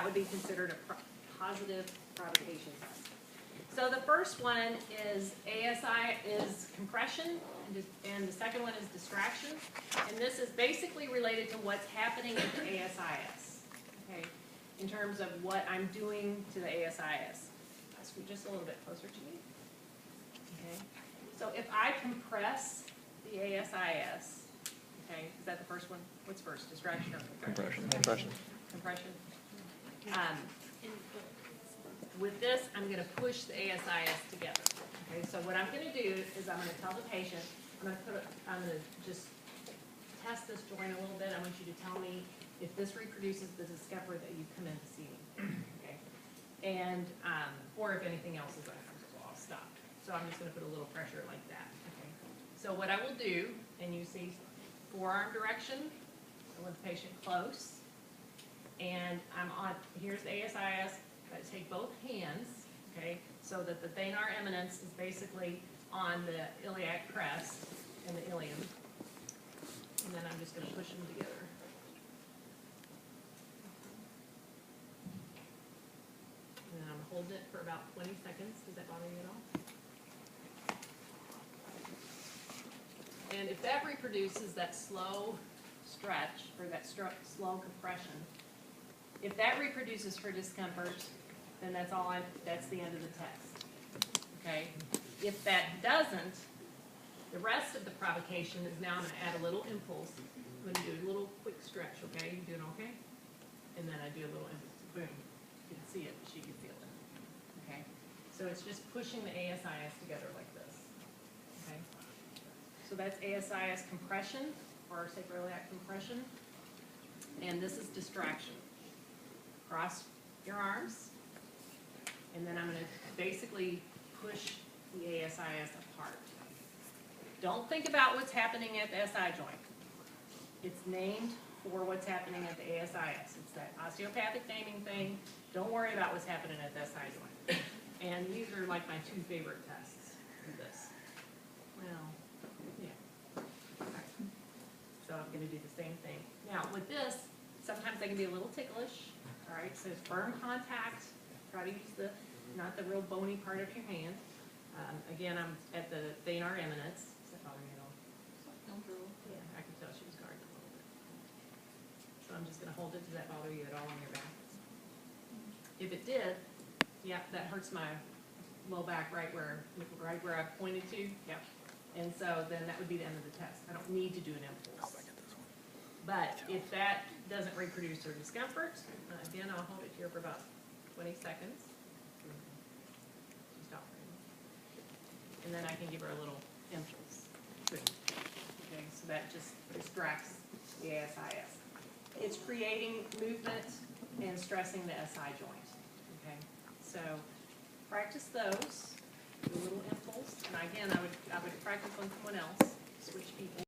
that would be considered a positive provocation test. So the first one is ASI is compression, and the second one is distraction. And this is basically related to what's happening at the ASIS, okay, in terms of what I'm doing to the ASIS. Scoot just a little bit closer to me. Okay. So if I compress the ASIS, okay, is that the first one? What's first, distraction or compression? Compression. Compression. With this, I'm going to push the ASIS together. Okay, so what I'm going to do is I'm going to tell the patient, I'm going to just test this joint a little bit. I want you to tell me if this reproduces the discomfort that you come in to see me. Okay, and or if anything else is uncomfortable, I'll stop. So I'm just going to put a little pressure like that. Okay. So what I will do, and you see forearm direction, I want the patient close, and I'm on. Here's the ASIS. I take both hands, okay, so that the thenar eminence is basically on the iliac crest and the ilium. And then I'm just going to push them together. And then I'm holding it for about 20 seconds. Does that bother you at all? And if that reproduces that slow stretch, or that slow compression, if that reproduces for discomfort, then that's the end of the test. Okay? If that doesn't, the rest of the provocation is now I'm going to add a little impulse. I'm going to do a little quick stretch, okay? You doing okay? And then I do a little impulse. Boom. You can see it, but she can feel it. Okay? So it's just pushing the ASIS together like this. Okay? So that's ASIS compression, or sacroiliac compression. And this is distraction. Cross your arms, and then I'm going to basically push the ASIS apart. Don't think about what's happening at the SI joint. It's named for what's happening at the ASIS. It's that osteopathic naming thing. Don't worry about what's happening at the SI joint. And these are like my two favorite tests of this. Well, yeah. Okay. So I'm going to do the same thing. Now with this, sometimes they can be a little ticklish. All right, so firm contact. Try to use not the real bony part of your hand. Again, I'm at the thenar eminence. Does that bother you at all? Yeah, I can tell she was guarded a little bit. So I'm just going to hold it. Does that bother you at all on your back? If it did, yeah, that hurts my low back right where I pointed to. Yeah. And so then that would be the end of the test. I don't need to do an impulse. But if that doesn't reproduce her discomfort, again, I'll hold it here for about 20 seconds. Stop. And then I can give her a little impulse. Okay, so that just distracts the ASIS. It's creating movement and stressing the SI joint. Okay, so practice those. Do a little impulse, and again, I would practice on someone else. Switch people.